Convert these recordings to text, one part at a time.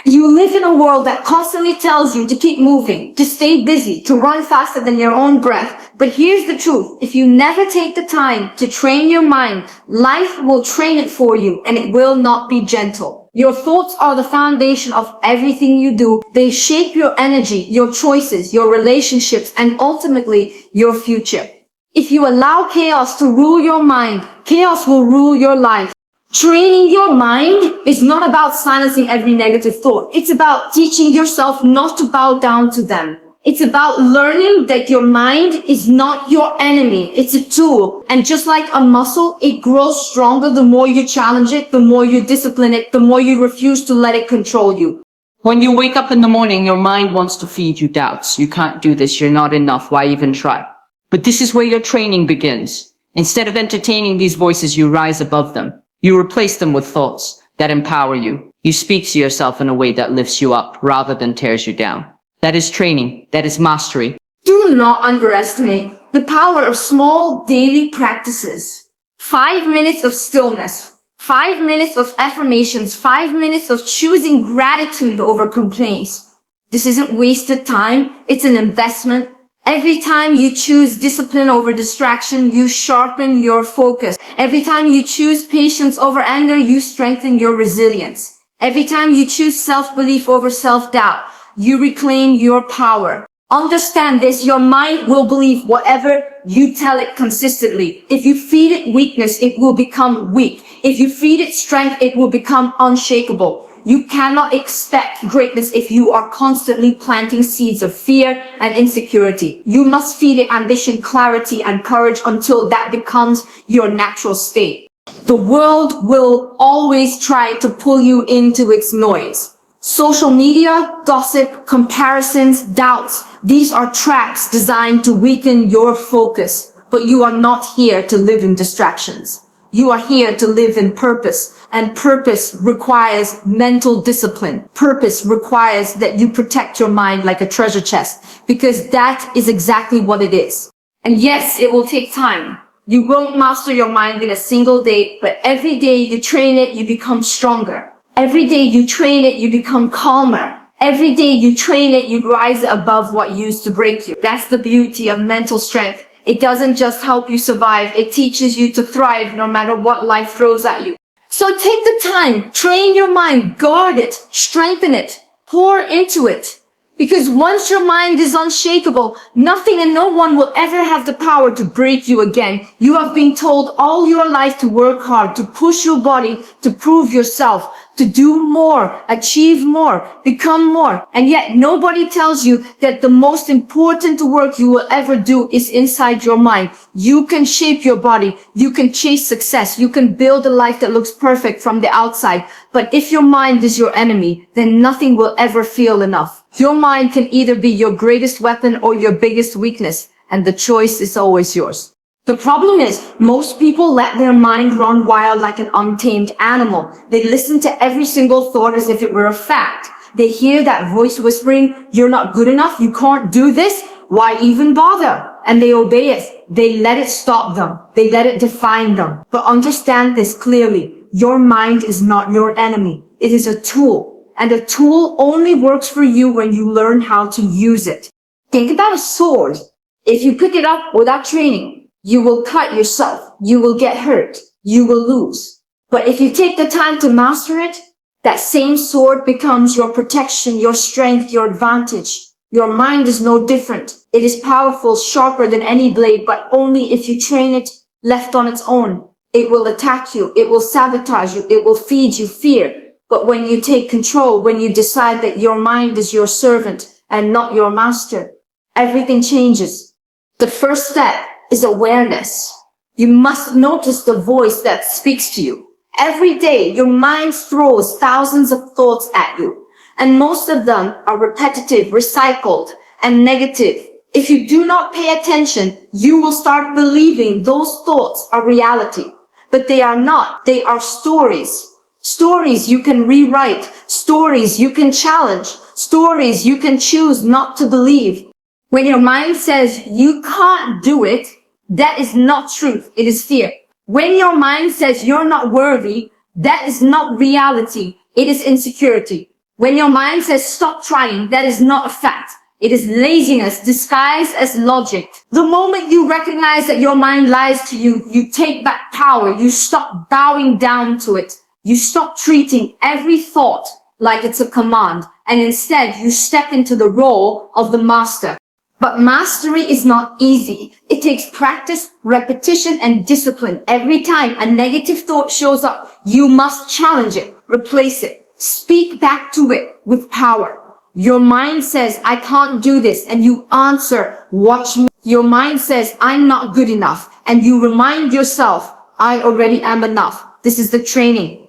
You live in a world that constantly tells you to keep moving, to stay busy, to run faster than your own breath. But here's the truth. If you never take the time to train your mind, life will train it for you and it will not be gentle. Your thoughts are the foundation of everything you do. They shape your energy, your choices, your relationships, and ultimately your future. If you allow chaos to rule your mind, chaos will rule your life. Training your mind is not about silencing every negative thought. It's about teaching yourself not to bow down to them. It's about learning that your mind is not your enemy. It's a tool. And just like a muscle, it grows stronger the more you challenge it, the more you discipline it, the more you refuse to let it control you. When you wake up in the morning, your mind wants to feed you doubts. You can't do this. You're not enough. Why even try? But this is where your training begins. Instead of entertaining these voices, you rise above them. You replace them with thoughts that empower you. You speak to yourself in a way that lifts you up rather than tears you down. That is training. That is mastery. Do not underestimate the power of small daily practices. 5 minutes of stillness, 5 minutes of affirmations, 5 minutes of choosing gratitude over complaints. This isn't wasted time. It's an investment. Every time you choose discipline over distraction, you sharpen your focus. Every time you choose patience over anger, you strengthen your resilience. Every time you choose self-belief over self-doubt, you reclaim your power. Understand this, your mind will believe whatever you tell it consistently. If you feed it weakness, it will become weak. If you feed it strength, it will become unshakable. You cannot expect greatness if you are constantly planting seeds of fear and insecurity. You must feed it ambition, clarity, and courage until that becomes your natural state. The world will always try to pull you into its noise. Social media, gossip, comparisons, doubts, these are traps designed to weaken your focus. But you are not here to live in distractions. You are here to live in purpose, and purpose requires mental discipline. Purpose requires that you protect your mind like a treasure chest, because that is exactly what it is. And yes, it will take time. You won't master your mind in a single day, but every day you train it, you become stronger. Every day you train it, you become calmer. Every day you train it, you rise above what used to break you. That's the beauty of mental strength. It doesn't just help you survive, it teaches you to thrive no matter what life throws at you. So take the time, train your mind, guard it, strengthen it, pour into it. Because once your mind is unshakable, nothing and no one will ever have the power to break you again. You have been told all your life to work hard, to push your body, to prove yourself, to do more, achieve more, become more. And yet nobody tells you that the most important work you will ever do is inside your mind. You can shape your body. You can chase success. You can build a life that looks perfect from the outside. But if your mind is your enemy, then nothing will ever feel enough. Your mind can either be your greatest weapon or your biggest weakness, and the choice is always yours. The problem is, most people let their mind run wild like an untamed animal. They listen to every single thought as if it were a fact. They hear that voice whispering, "You're not good enough, you can't do this, why even bother?" And they obey it. They let it stop them. They let it define them. But understand this clearly. Your mind is not your enemy. It is a tool. And a tool only works for you when you learn how to use it. Think about a sword. If you pick it up without training, you will cut yourself. You will get hurt. You will lose. But if you take the time to master it, that same sword becomes your protection, your strength, your advantage. Your mind is no different. It is powerful, sharper than any blade, but only if you train it left on its own. It will attack you. It will sabotage you. It will feed you fear. But when you take control, when you decide that your mind is your servant and not your master, everything changes. The first step is awareness. You must notice the voice that speaks to you. Every day, your mind throws thousands of thoughts at you, and most of them are repetitive, recycled, and negative. If you do not pay attention, you will start believing those thoughts are reality. But they are not. They are stories. Stories you can rewrite, stories you can challenge, stories you can choose not to believe. When your mind says you can't do it, that is not truth, it is fear. When your mind says you're not worthy, that is not reality, it is insecurity. When your mind says stop trying, that is not a fact. It is laziness disguised as logic. The moment you recognize that your mind lies to you, you take back power. You stop bowing down to it. You stop treating every thought like it's a command, and instead you step into the role of the master. But mastery is not easy. It takes practice, repetition, and discipline. Every time a negative thought shows up, you must challenge it, replace it, speak back to it with power. Your mind says, I can't do this, and you answer, watch me. Your mind says, I'm not good enough, and you remind yourself, I already am enough. This is the training.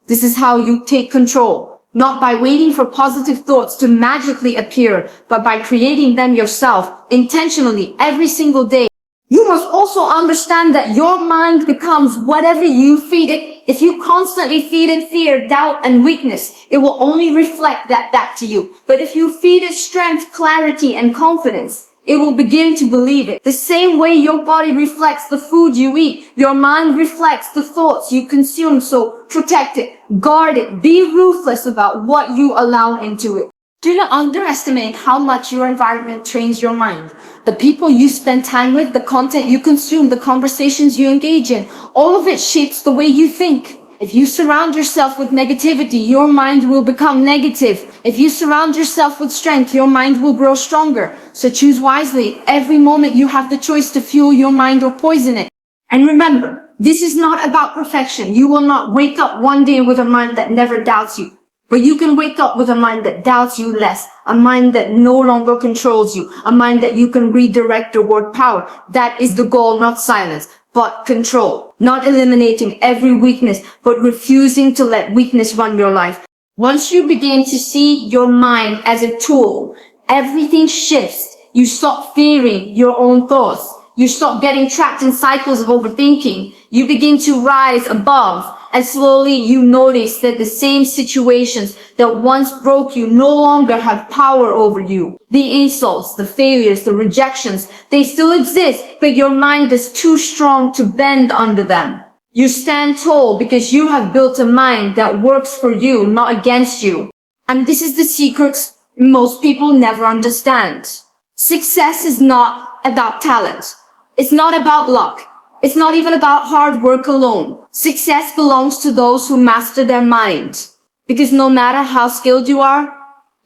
This is how you take control. Not by waiting for positive thoughts to magically appear, but by creating them yourself, intentionally, every single day. You must also understand that your mind becomes whatever you feed it. If you constantly feed it fear, doubt, and weakness, it will only reflect that back to you. But if you feed it strength, clarity, and confidence, it will begin to believe it. The same way your body reflects the food you eat, your mind reflects the thoughts you consume. So protect it, guard it, be ruthless about what you allow into it. Do not underestimate how much your environment trains your mind. The people you spend time with, the content you consume, the conversations you engage in, all of it shapes the way you think. If you surround yourself with negativity, your mind will become negative. If you surround yourself with strength, your mind will grow stronger. So choose wisely. Every moment you have the choice to fuel your mind or poison it. And remember, this is not about perfection. You will not wake up one day with a mind that never doubts you. But you can wake up with a mind that doubts you less, a mind that no longer controls you, a mind that you can redirect toward power. That is the goal, not silence, but control. Not eliminating every weakness, but refusing to let weakness run your life. Once you begin to see your mind as a tool, everything shifts. You stop fearing your own thoughts. You stop getting trapped in cycles of overthinking. You begin to rise above. And slowly you notice that the same situations that once broke you no longer have power over you. The insults, the failures, the rejections, they still exist, but your mind is too strong to bend under them. You stand tall because you have built a mind that works for you, not against you. And this is the secret most people never understand. Success is not about talent. It's not about luck. It's not even about hard work alone. Success belongs to those who master their mind. Because no matter how skilled you are,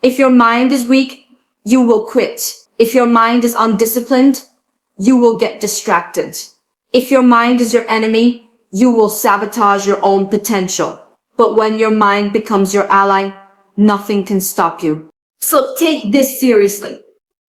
if your mind is weak, you will quit. If your mind is undisciplined, you will get distracted. If your mind is your enemy, you will sabotage your own potential. But when your mind becomes your ally, nothing can stop you. So take this seriously.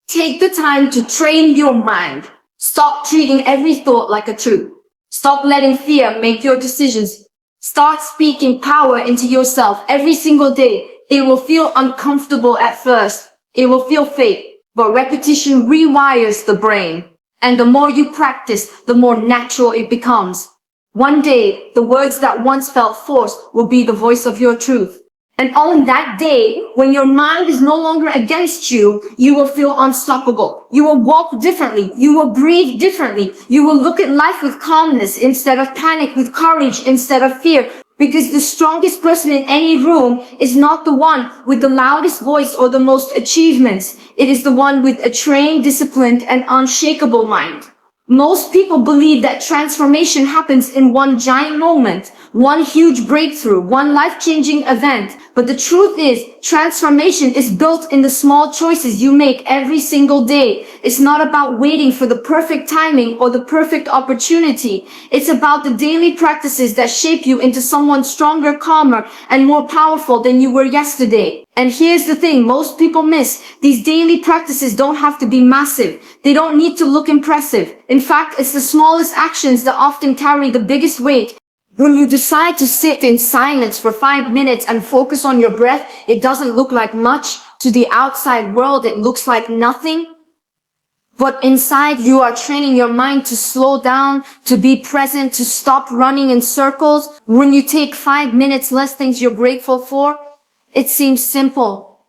Take the time to train your mind. Stop treating every thought like a truth. Stop letting fear make your decisions. Start speaking power into yourself every single day. It will feel uncomfortable at first. It will feel fake, but repetition rewires the brain. And the more you practice, the more natural it becomes. One day, the words that once felt forced will be the voice of your truth. And on that day, when your mind is no longer against you, you will feel unstoppable. You will walk differently. You will breathe differently. You will look at life with calmness instead of panic, with courage instead of fear. Because the strongest person in any room is not the one with the loudest voice or the most achievements. It is the one with a trained, disciplined, and unshakable mind. Most people believe that transformation happens in one giant moment, one huge breakthrough, one life-changing event. But the truth is, transformation is built in the small choices you make every single day. It's not about waiting for the perfect timing or the perfect opportunity. It's about the daily practices that shape you into someone stronger, calmer, and more powerful than you were yesterday. And here's the thing most people miss. These daily practices don't have to be massive. They don't need to look impressive. In fact, it's the smallest actions that often carry the biggest weight. When you decide to sit in silence for 5 minutes and focus on your breath, it doesn't look like much. To the outside world, it looks like nothing. But inside, you are training your mind to slow down, to be present, to stop running in circles. When you take 5 minutes, less things you're grateful for, it seems simple,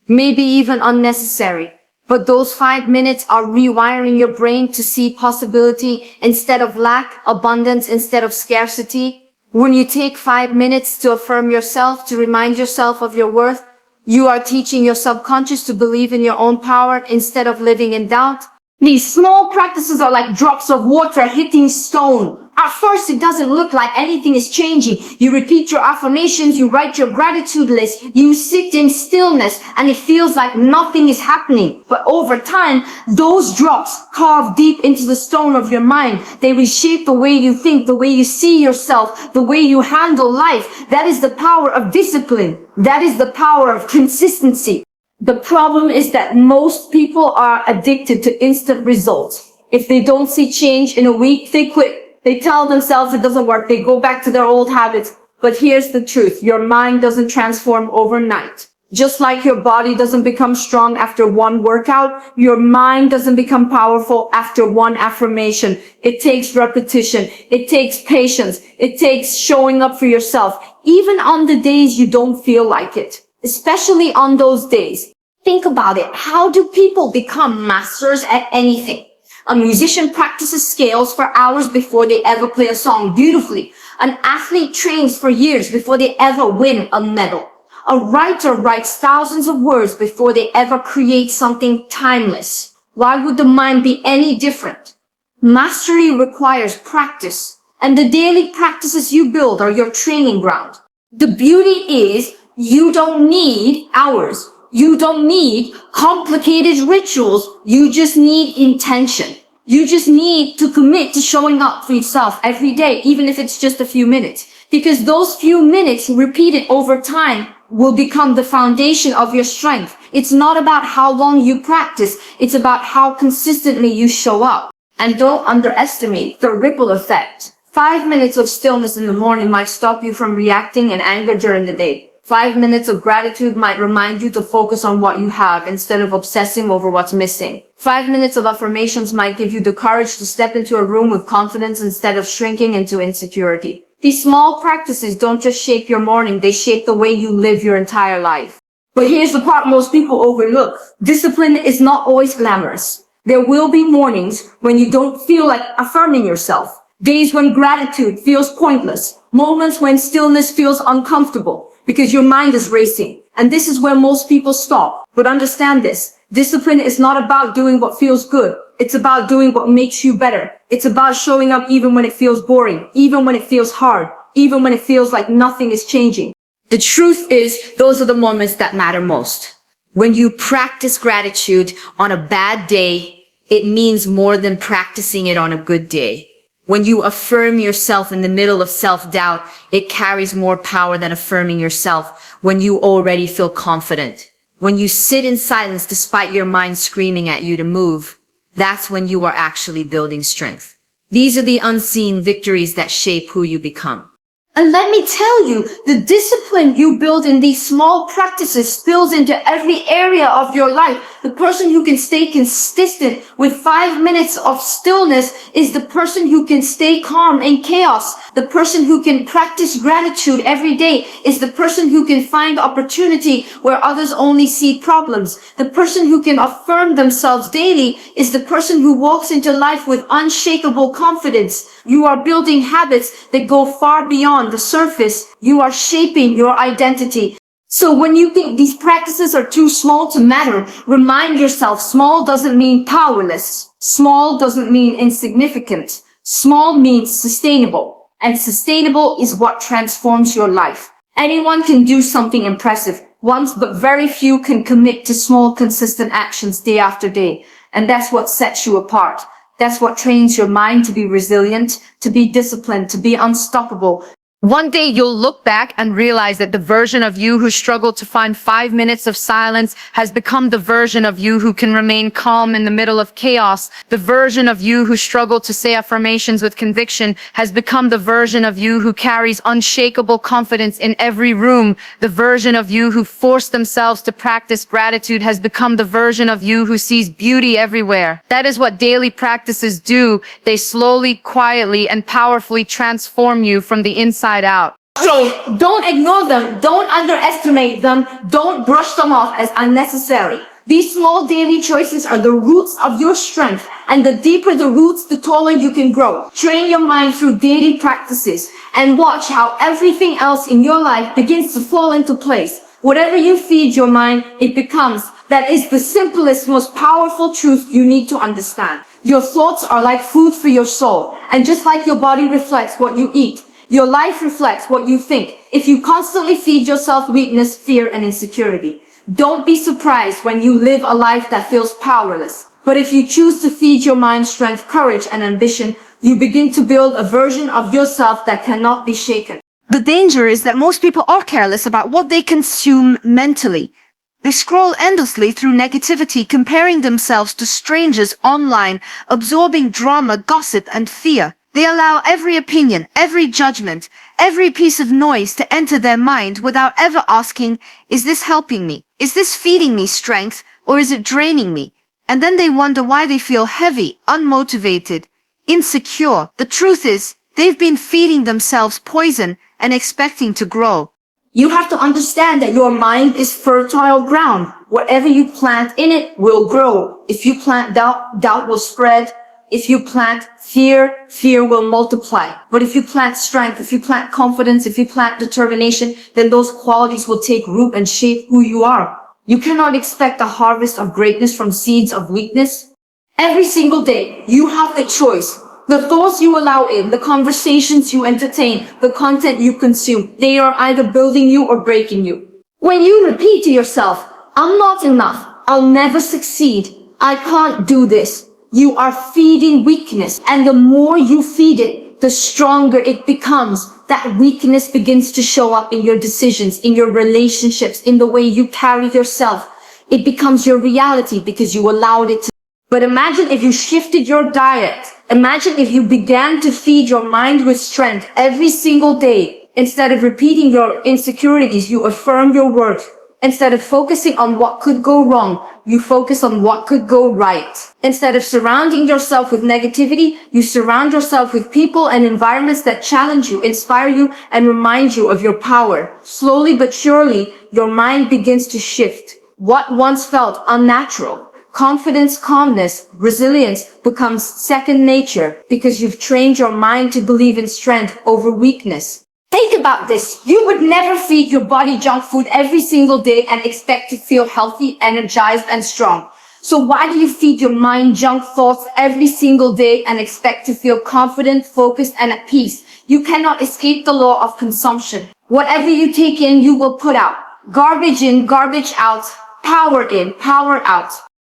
maybe even unnecessary. But those 5 minutes are rewiring your brain to see possibility instead of lack, abundance instead of scarcity. When you take 5 minutes to affirm yourself, to remind yourself of your worth, You are teaching your subconscious to believe in your own power instead of living in doubt. These small practices are like drops of water hitting stone. At first, it doesn't look like anything is changing. You repeat your affirmations, you write your gratitude list, you sit in stillness, and it feels like nothing is happening. But over time, those drops carve deep into the stone of your mind. They reshape the way you think, the way you see yourself, the way you handle life. That is the power of discipline. That is the power of consistency. The problem is that most people are addicted to instant results. If they don't see change in a week, they quit. They tell themselves it doesn't work. They go back to their old habits. But here's the truth. Your mind doesn't transform overnight. Just like your body doesn't become strong after one workout, your mind doesn't become powerful after one affirmation. It takes repetition. It takes patience. It takes showing up for yourself, even on the days you don't feel like it, especially on those days. Think about it. How do people become masters at anything? A musician practices scales for hours before they ever play a song beautifully. An athlete trains for years before they ever win a medal. A writer writes thousands of words before they ever create something timeless. Why would the mind be any different? Mastery requires practice, and the daily practices you build are your training ground. The beauty is you don't need hours. You don't need complicated rituals. You just need intention. You just need to commit to showing up for yourself every day, even if it's just a few minutes. Because those few minutes repeated over time will become the foundation of your strength. It's not about how long you practice. It's about how consistently you show up. And don't underestimate the ripple effect. 5 minutes of stillness in the morning might stop you from reacting in anger during the day. 5 minutes of gratitude might remind you to focus on what you have instead of obsessing over what's missing. 5 minutes of affirmations might give you the courage to step into a room with confidence instead of shrinking into insecurity. These small practices don't just shape your morning, they shape the way you live your entire life. But here's the part most people overlook. Discipline is not always glamorous. There will be mornings when you don't feel like affirming yourself. Days when gratitude feels pointless. Moments when stillness feels uncomfortable because your mind is racing. And this is where most people stop. But understand this. Discipline is not about doing what feels good. It's about doing what makes you better. It's about showing up even when it feels boring, even when it feels hard, even when it feels like nothing is changing. The truth is, those are the moments that matter most. When you practice gratitude on a bad day, it means more than practicing it on a good day. When you affirm yourself in the middle of self-doubt, it carries more power than affirming yourself when you already feel confident. When you sit in silence despite your mind screaming at you to move, that's when you are actually building strength. These are the unseen victories that shape who you become. And let me tell you, the discipline you build in these small practices spills into every area of your life. The person who can stay consistent with 5 minutes of stillness is the person who can stay calm in chaos. The person who can practice gratitude every day is the person who can find opportunity where others only see problems. The person who can affirm themselves daily is the person who walks into life with unshakable confidence. You are building habits that go far beyond the surface. You are shaping your identity. So when you think these practices are too small to matter, remind yourself small doesn't mean powerless. Small doesn't mean insignificant. Small means sustainable. And sustainable is what transforms your life. Anyone can do something impressive once, but very few can commit to small, consistent actions day after day. And that's what sets you apart. That's what trains your mind to be resilient, to be disciplined, to be unstoppable. One day you'll look back and realize that the version of you who struggled to find 5 minutes of silence has become the version of you who can remain calm in the middle of chaos. The version of you who struggled to say affirmations with conviction has become the version of you who carries unshakable confidence in every room. The version of you who forced themselves to practice gratitude has become the version of you who sees beauty everywhere. That is what daily practices do. They slowly, quietly, and powerfully transform you from the inside out. So don't ignore them. Don't underestimate them. Don't brush them off as unnecessary. These small daily choices are the roots of your strength. And the deeper the roots, the taller you can grow. Train your mind through daily practices and watch how everything else in your life begins to fall into place. Whatever you feed your mind, it becomes. That is the simplest, most powerful truth you need to understand. Your thoughts are like food for your soul. And just like your body reflects what you eat, your life reflects what you think. If you constantly feed yourself weakness, fear, and insecurity, don't be surprised when you live a life that feels powerless. But if you choose to feed your mind strength, courage, and ambition, you begin to build a version of yourself that cannot be shaken. The danger is that most people are careless about what they consume mentally. They scroll endlessly through negativity, comparing themselves to strangers online, absorbing drama, gossip, and fear. They allow every opinion, every judgment, every piece of noise to enter their mind without ever asking, is this helping me? Is this feeding me strength, or is it draining me? And then they wonder why they feel heavy, unmotivated, insecure. The truth is, they've been feeding themselves poison and expecting to grow. You have to understand that your mind is fertile ground. Whatever you plant in it will grow. If you plant doubt, doubt will spread. If you plant fear, fear will multiply. But if you plant strength, if you plant confidence, if you plant determination, then those qualities will take root and shape who you are. You cannot expect a harvest of greatness from seeds of weakness. Every single day, you have the choice. The thoughts you allow in, the conversations you entertain, the content you consume, they are either building you or breaking you. When you repeat to yourself, I'm not enough, I'll never succeed, I can't do this, you are feeding weakness. And the more you feed it, the stronger it becomes. That weakness begins to show up in your decisions, in your relationships, in the way you carry yourself. It becomes your reality because you allowed it to. But imagine if you shifted your diet. Imagine if you began to feed your mind with strength every single day. Instead of repeating your insecurities, you affirm your worth. Instead of focusing on what could go wrong, you focus on what could go right. Instead of surrounding yourself with negativity, you surround yourself with people and environments that challenge you, inspire you, and remind you of your power. Slowly but surely, your mind begins to shift. What once felt unnatural, confidence, calmness, resilience becomes second nature because you've trained your mind to believe in strength over weakness. Think about this. You would never feed your body junk food every single day and expect to feel healthy, energized, and strong. So why do you feed your mind junk thoughts every single day and expect to feel confident, focused, and at peace? You cannot escape the law of consumption. Whatever you take in, you will put out. Garbage in, garbage out. Power in, power out.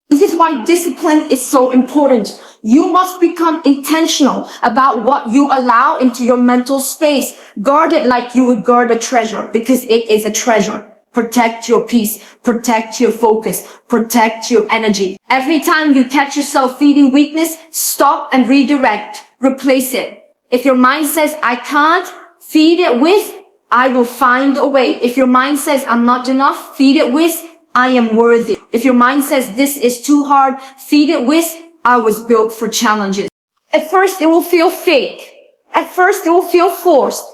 This is why discipline is so important. You must become intentional about what you allow into your mental space. Guard it like you would guard a treasure because it is a treasure. Protect your peace, protect your focus, protect your energy. Every time you catch yourself feeding weakness, stop and redirect. Replace it. If your mind says, I can't, feed it with, I will find a way. If your mind says, I'm not enough, feed it with, I am worthy. If your mind says this is too hard, feed it with, I was built for challenges. At first, it will feel fake. At first, it will feel forced.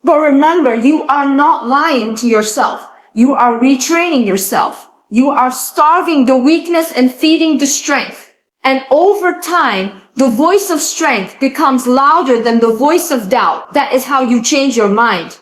But remember, you are not lying to yourself. You are retraining yourself. You are starving the weakness and feeding the strength. And over time, the voice of strength becomes louder than the voice of doubt. That is how you change your mind.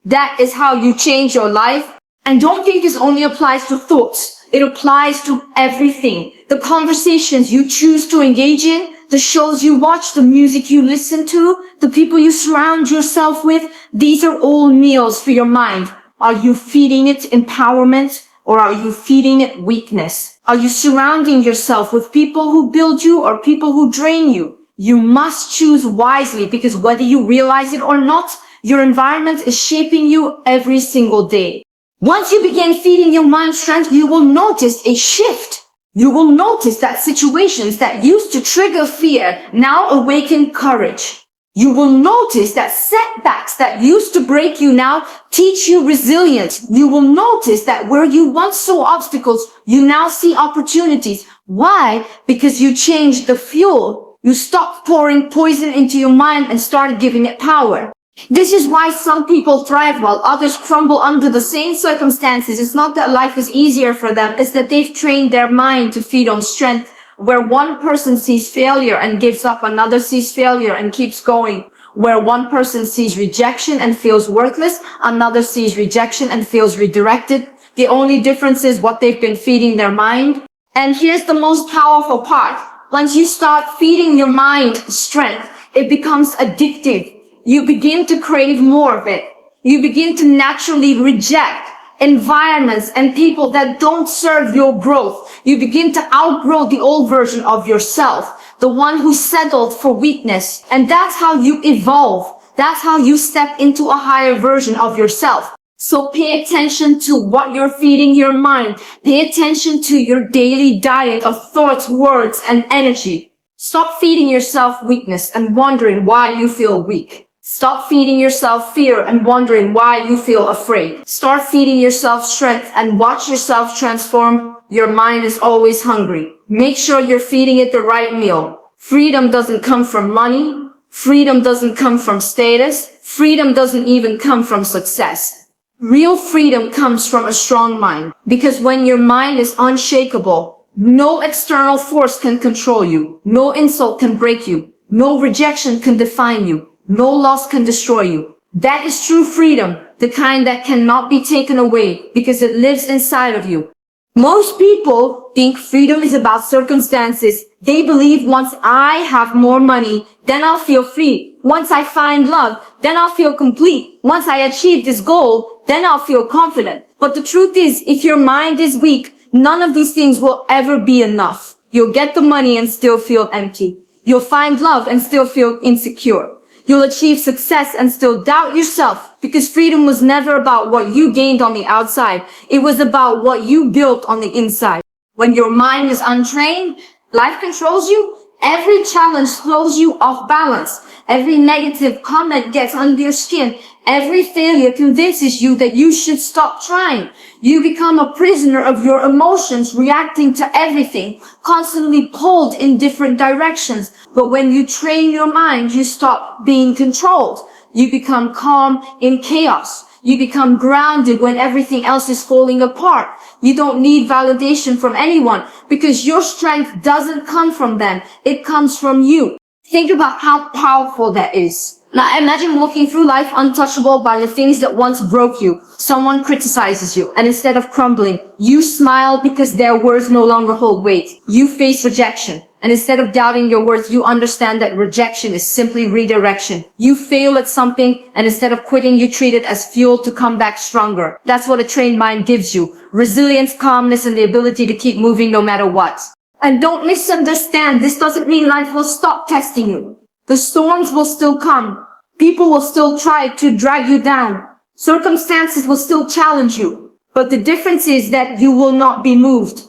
That is how you change your life. And don't think this only applies to thoughts. It applies to everything. The conversations you choose to engage in, the shows you watch, the music you listen to, the people you surround yourself with, these are all meals for your mind. Are you feeding it empowerment or are you feeding it weakness? Are you surrounding yourself with people who build you or people who drain you? You must choose wisely because whether you realize it or not, your environment is shaping you every single day. Once you begin feeding your mind strength, you will notice a shift. You will notice that situations that used to trigger fear now awaken courage. You will notice that setbacks that used to break you now teach you resilience. You will notice that where you once saw obstacles, you now see opportunities. Why? Because you changed the fuel. You stopped pouring poison into your mind and started giving it power. This is why some people thrive while others crumble under the same circumstances. It's not that life is easier for them. It's that they've trained their mind to feed on strength. Where one person sees failure and gives up, another sees failure and keeps going. Where one person sees rejection and feels worthless, another sees rejection and feels redirected. The only difference is what they've been feeding their mind. And here's the most powerful part. Once you start feeding your mind strength, it becomes addictive. You begin to crave more of it. You begin to naturally reject environments and people that don't serve your growth. You begin to outgrow the old version of yourself, the one who settled for weakness. And that's how you evolve. That's how you step into a higher version of yourself. So pay attention to what you're feeding your mind. Pay attention to your daily diet of thoughts, words, and energy. Stop feeding yourself weakness and wondering why you feel weak. Stop feeding yourself fear and wondering why you feel afraid. Start feeding yourself strength and watch yourself transform. Your mind is always hungry. Make sure you're feeding it the right meal. Freedom doesn't come from money. Freedom doesn't come from status. Freedom doesn't even come from success. Real freedom comes from a strong mind, because when your mind is unshakable, no external force can control you. No insult can break you. No rejection can define you. No loss can destroy you. That is true freedom, the kind that cannot be taken away because it lives inside of you. Most people think freedom is about circumstances. They believe once I have more money, then I'll feel free. Once I find love, then I'll feel complete. Once I achieve this goal, then I'll feel confident. But the truth is, if your mind is weak, none of these things will ever be enough. You'll get the money and still feel empty. You'll find love and still feel insecure. You'll achieve success and still doubt yourself, because freedom was never about what you gained on the outside. It was about what you built on the inside. When your mind is untrained, life controls you. Every challenge throws you off balance. Every negative comment gets under your skin. Every failure convinces you that you should stop trying. You become a prisoner of your emotions, reacting to everything, constantly pulled in different directions. But when you train your mind, you stop being controlled. You become calm in chaos. You become grounded when everything else is falling apart. You don't need validation from anyone because your strength doesn't come from them. It comes from you. Think about how powerful that is. Now imagine walking through life untouchable by the things that once broke you. Someone criticizes you, and instead of crumbling, you smile because their words no longer hold weight. You face rejection, and instead of doubting your worth, you understand that rejection is simply redirection. You fail at something, and instead of quitting, you treat it as fuel to come back stronger. That's what a trained mind gives you. Resilience, calmness, and the ability to keep moving no matter what. And don't misunderstand, this doesn't mean life will stop testing you. The storms will still come. People will still try to drag you down. Circumstances will still challenge you. But the difference is that you will not be moved.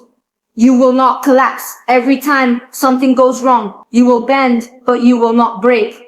You will not collapse. Every time something goes wrong, you will bend, but you will not break.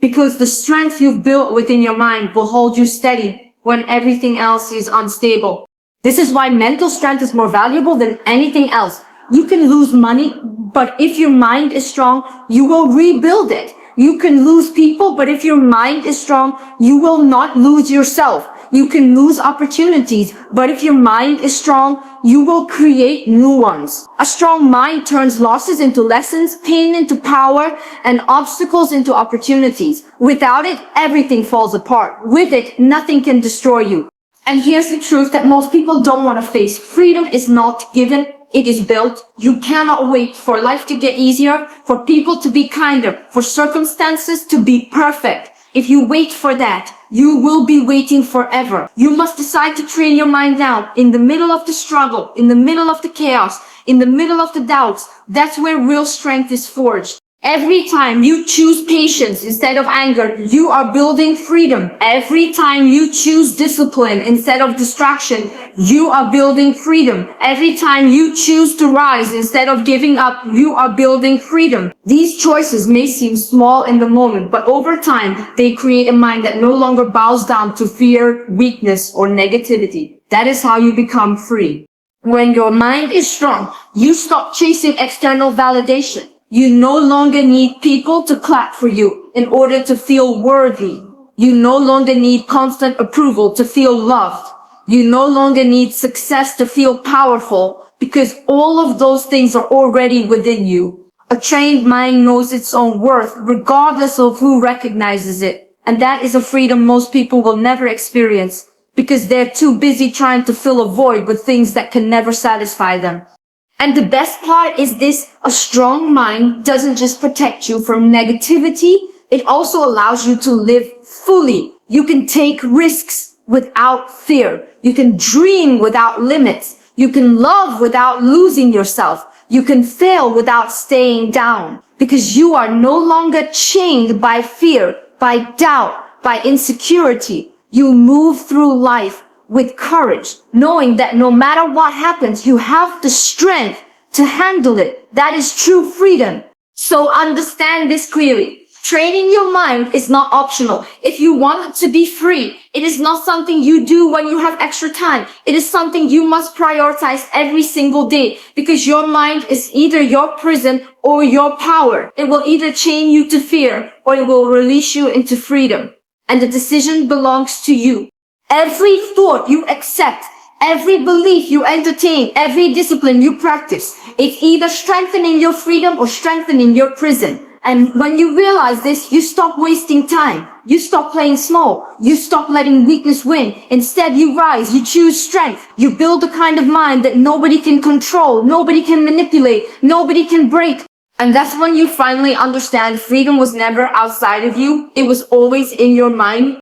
Because the strength you've built within your mind will hold you steady when everything else is unstable. This is why mental strength is more valuable than anything else. You can lose money, but if your mind is strong, you will rebuild it. You can lose people, but if your mind is strong, you will not lose yourself. You can lose opportunities, but if your mind is strong, you will create new ones. A strong mind turns losses into lessons, pain into power, and obstacles into opportunities. Without it, everything falls apart. With it, nothing can destroy you. And here's the truth that most people don't want to face. Freedom is not given. It is built. You cannot wait for life to get easier, for people to be kinder, for circumstances to be perfect. If you wait for that, you will be waiting forever. You must decide to train your mind now, in the middle of the struggle, in the middle of the chaos, in the middle of the doubts. That's where real strength is forged. Every time you choose patience instead of anger, you are building freedom. Every time you choose discipline instead of distraction, you are building freedom. Every time you choose to rise instead of giving up, you are building freedom. These choices may seem small in the moment, but over time, they create a mind that no longer bows down to fear, weakness, or negativity. That is how you become free. When your mind is strong, you stop chasing external validation. You no longer need people to clap for you in order to feel worthy. You no longer need constant approval to feel loved. You no longer need success to feel powerful, because all of those things are already within you. A trained mind knows its own worth regardless of who recognizes it. And that is a freedom most people will never experience. because they're too busy trying to fill a void with things that can never satisfy them. And the best part is this: a strong mind doesn't just protect you from negativity, it also allows you to live fully. You can take risks without fear. You can dream without limits. You can love without losing yourself. You can fail without staying down, because you are no longer chained by fear, by doubt, by insecurity. You move through life with courage, knowing that no matter what happens, you have the strength to handle it. That is true freedom. So understand this clearly. Training your mind is not optional. If you want it to be free, it is not something you do when you have extra time. It is something you must prioritize every single day, because your mind is either your prison or your power. It will either chain you to fear or it will release you into freedom. And the decision belongs to you. Every thought you accept, every belief you entertain, every discipline you practice, it's either strengthening your freedom or strengthening your prison. And when you realize this, you stop wasting time. You stop playing small. You stop letting weakness win. Instead, you rise. You choose strength. You build the kind of mind that nobody can control, nobody can manipulate, nobody can break. And that's when you finally understand freedom was never outside of you. It was always in your mind.